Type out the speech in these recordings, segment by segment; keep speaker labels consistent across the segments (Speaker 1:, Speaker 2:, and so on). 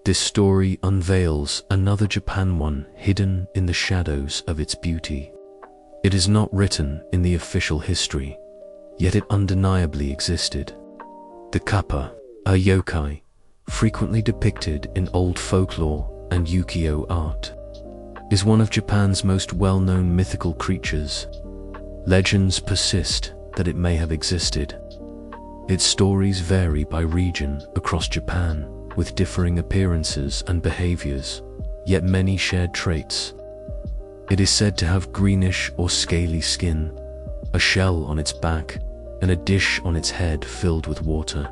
Speaker 1: This story unveils another Japan one hidden in the shadows of its beauty. It is not written in the official history, yet it undeniably existed. The kappa, a yokai, frequently depicted in old folklore and ukiyo art, is one of Japan's most well-known mythical creatures. Legends persist that it may have existed. Its stories vary by region across Japan, with differing appearances and behaviors, yet many shared traits. It is said to have greenish or scaly skin, a shell on its back, and a dish on its head filled with water.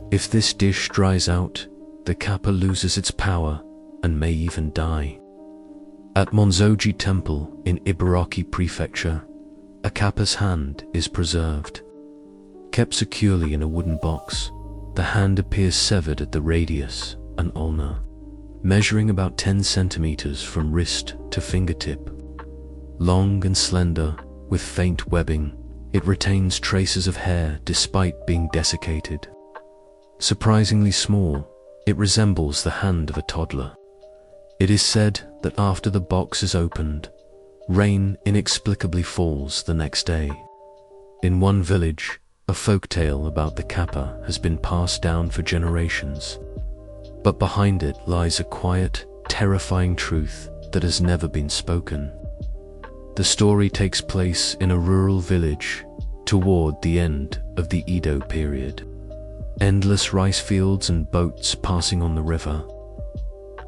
Speaker 1: If this dish dries out, the kappa loses its power and may even die. At Monzoji Temple in Ibaraki Prefecture, a kappa's hand is preserved. Kept securely in a wooden box, the hand appears severed at the radius, an ulna, measuring about 10 centimeters from wrist to fingertip. Long and slender, with faint webbing, it retains traces of hair despite being desiccated. Surprisingly small, it resembles the hand of a toddler. It is said that after the box is opened, rain inexplicably falls the next day. In one village, a folktale about the kappa has been passed down for generations, but behind it lies a quiet, terrifying truth that has never been spoken. The story takes place in a rural village toward the end of the Edo period. Endless rice fields and boats passing on the river.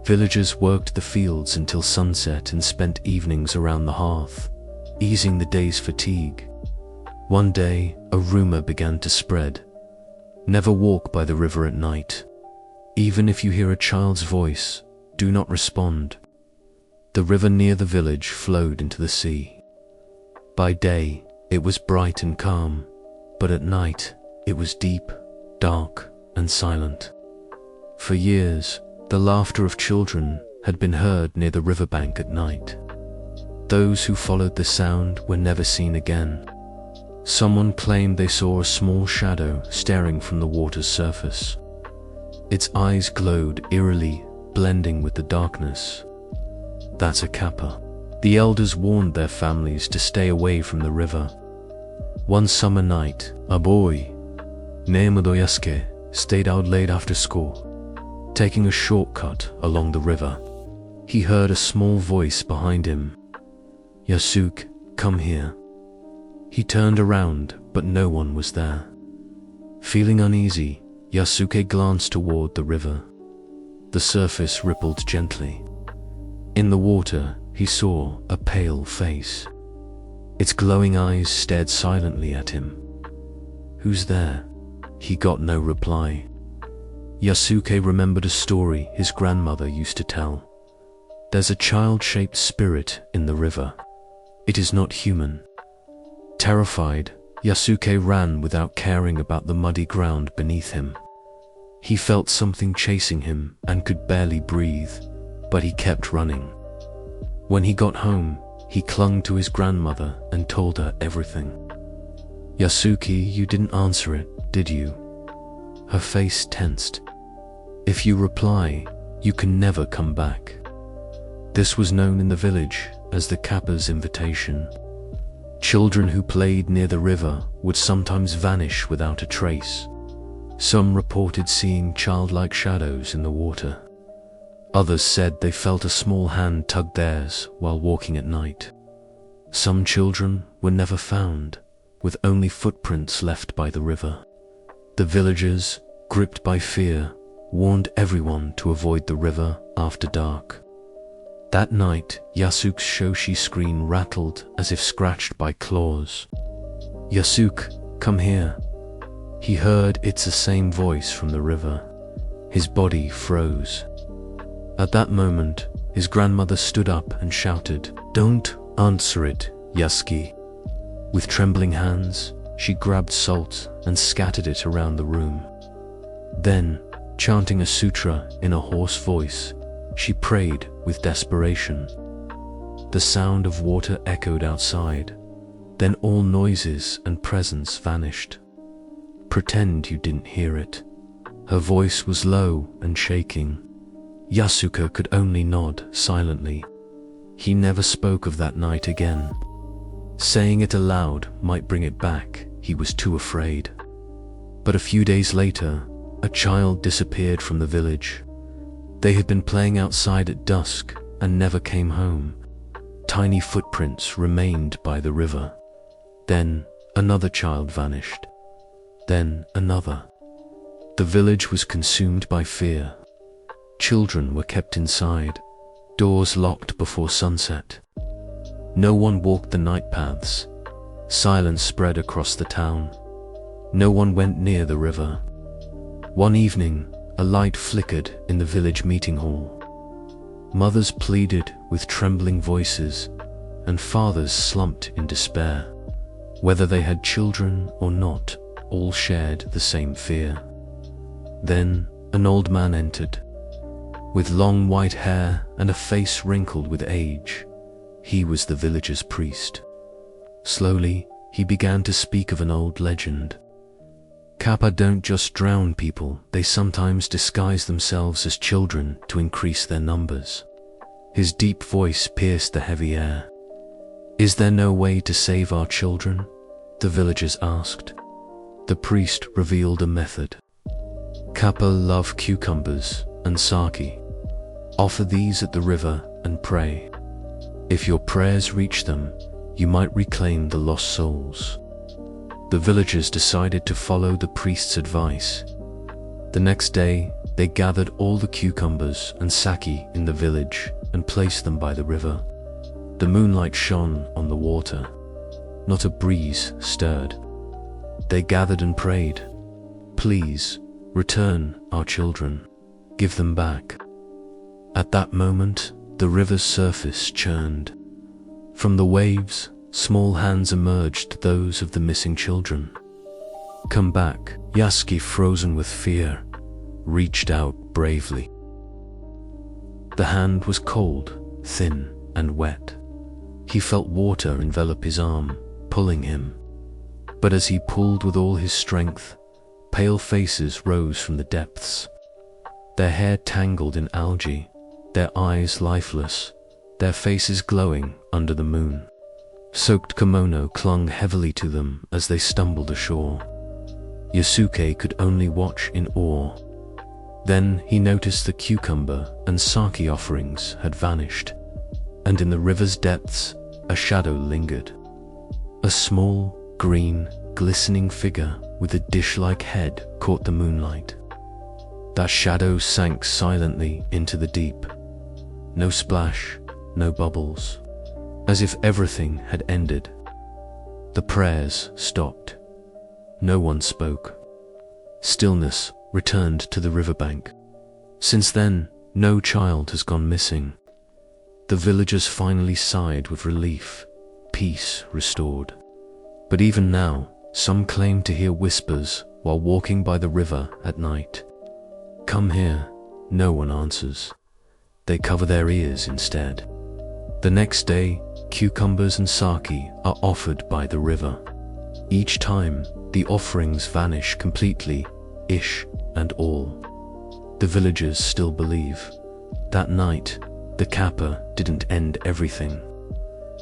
Speaker 1: Villagers worked the fields until sunset and spent evenings around the hearth, easing the day's fatigue. One day, a rumor began to spread. Never walk by the river at night. Even if you hear a child's voice, do not respond. The river near the village flowed into the sea. By day, it was bright and calm, but at night, it was deep, dark, and silent. For years, the laughter of children had been heard near the riverbank at night. Those who followed the sound were never seen again. Someone claimed they saw a small shadow staring from the water's surface. Its eyes glowed eerily, blending with the darkness. That's a kappa. The elders warned their families to stay away from the river. One summer night, a boy named Yasuke stayed out late after school. Taking a shortcut along the river, he heard a small voice behind him. "Yasuke, come here." He turned around, but no one was there. Feeling uneasy, Yasuke glanced toward the river. The surface rippled gently. In the water, he saw a pale face. Its glowing eyes stared silently at him. "Who's there?" He got no reply. Yasuke remembered a story his grandmother used to tell. There's a child-shaped spirit in the river. It is not human. Terrified, Yasuke ran without caring about the muddy ground beneath him. He felt something chasing him and could barely breathe, but he kept running. When he got home, he clung to his grandmother and told her everything. "Yasuke, you didn't answer it, did you?" Her face tensed. "If you reply, you can never come back." This was known in the village as the kappa's invitation. Children who played near the river would sometimes vanish without a trace. Some reported seeing childlike shadows in the water. Others said they felt a small hand tug theirs while walking at night. Some children were never found, with only footprints left by the river. The villagers, gripped by fear, warned everyone to avoid the river after dark. That night, Yasuke's shoshi screen rattled as if scratched by claws. "Yasuke, come here." He heard it's the same voice from the river. His body froze. At that moment, his grandmother stood up and shouted, "Don't answer it, Yasuke." With trembling hands, she grabbed salt and scattered it around the room. Then, chanting a sutra in a hoarse voice, she prayed with desperation. The sound of water echoed outside. Then all noises and presence vanished. "Pretend you didn't hear it." Her voice was low and shaking. Yasuko could only nod silently. He never spoke of that night again. Saying it aloud might bring it back, he was too afraid. But a few days later, a child disappeared from the village. They had been playing outside at dusk and never came home. Tiny footprints remained by the river. Then another child vanished. Then another. The village was consumed by fear. Children were kept inside, doors locked before sunset. No one walked the night paths. Silence spread across the town. No one went near the river. One evening, a light flickered in the village meeting hall. Mothers pleaded with trembling voices, and fathers slumped in despair. Whether they had children or not, all shared the same fear. Then an old man entered. With long white hair and a face wrinkled with age, he was the village's priest. Slowly, he began to speak of an old legend. Kappa don't just drown people, they sometimes disguise themselves as children to increase their numbers. His deep voice pierced the heavy air. Is there no way to save our children? The villagers asked. The priest revealed a method. Kappa love cucumbers and sake. Offer these at the river and pray. If your prayers reach them, you might reclaim the lost souls. The villagers decided to follow the priest's advice. The next day, they gathered all the cucumbers and sake in the village and placed them by the river. The moonlight shone on the water. Not a breeze stirred. They gathered and prayed. Please, return our children. Give them back. At that moment, the river's surface churned. From the waves, small hands emerged, those of the missing children. Come back. Yasuki, frozen with fear, reached out bravely. The hand was cold, thin, and wet. He felt water envelop his arm, pulling him. But as he pulled with all his strength, pale faces rose from the depths. Their hair tangled in algae, their eyes lifeless, their faces glowing under the moon. Soaked kimono clung heavily to them as they stumbled ashore. Yasuke could only watch in awe. Then he noticed the cucumber and sake offerings had vanished, and in the river's depths, a shadow lingered. A small, green, glistening figure with a dish-like head caught the moonlight. That shadow sank silently into the deep. No splash, no bubbles, as if everything had ended. The prayers stopped. No one spoke. Stillness returned to the riverbank. Since then, no child has gone missing. The villagers finally sighed with relief, peace restored. But even now, some claim to hear whispers while walking by the river at night. Come here, no one answers. They cover their ears instead. The next day, cucumbers and sake are offered by the river. Each time, the offerings vanish completely, ish and all. The villagers still believe. That night, the kappa didn't end everything.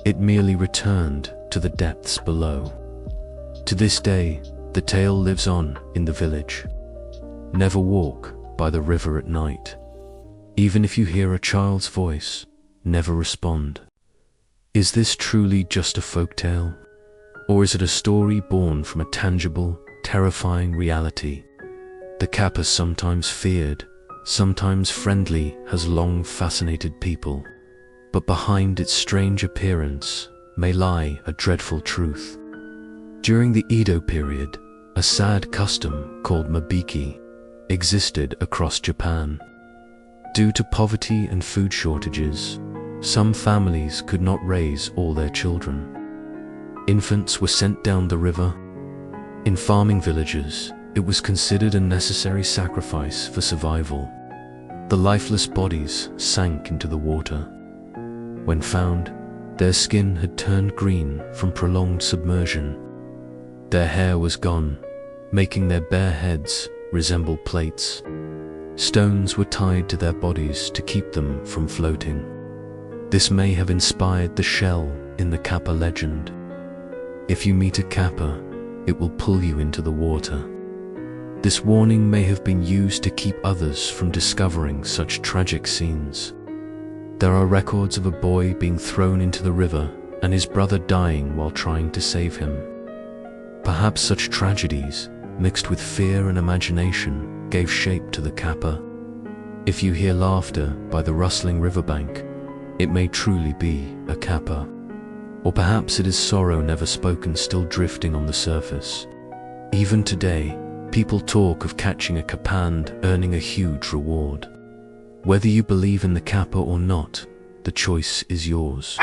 Speaker 1: It merely returned to the depths below. To this day, the tale lives on in the village. Never walk by the river at night. Even if you hear a child's voice, never respond. Is this truly just a folk tale? Or is it a story born from a tangible, terrifying reality? The kappa, sometimes feared, sometimes friendly, has long fascinated people. But behind its strange appearance may lie a dreadful truth. During the Edo period, a sad custom called mabiki existed across Japan. Due to poverty and food shortages, some families could not raise all their children. Infants were sent down the river. In farming villages, it was considered a necessary sacrifice for survival. The lifeless bodies sank into the water. When found, their skin had turned green from prolonged submersion. Their hair was gone, making their bare heads resemble plates. Stones were tied to their bodies to keep them from floating. This may have inspired the shell in the Kappa legend. If you meet a Kappa, it will pull you into the water. This warning may have been used to keep others from discovering such tragic scenes. There are records of a boy being thrown into the river and his brother dying while trying to save him. Perhaps such tragedies, mixed with fear and imagination, gave shape to the Kappa. If you hear laughter by the rustling riverbank, it may truly be a Kappa. Or perhaps it is sorrow never spoken still drifting on the surface. Even today, people talk of catching a Kappa and earning a huge reward. Whether you believe in the Kappa or not, the choice is yours.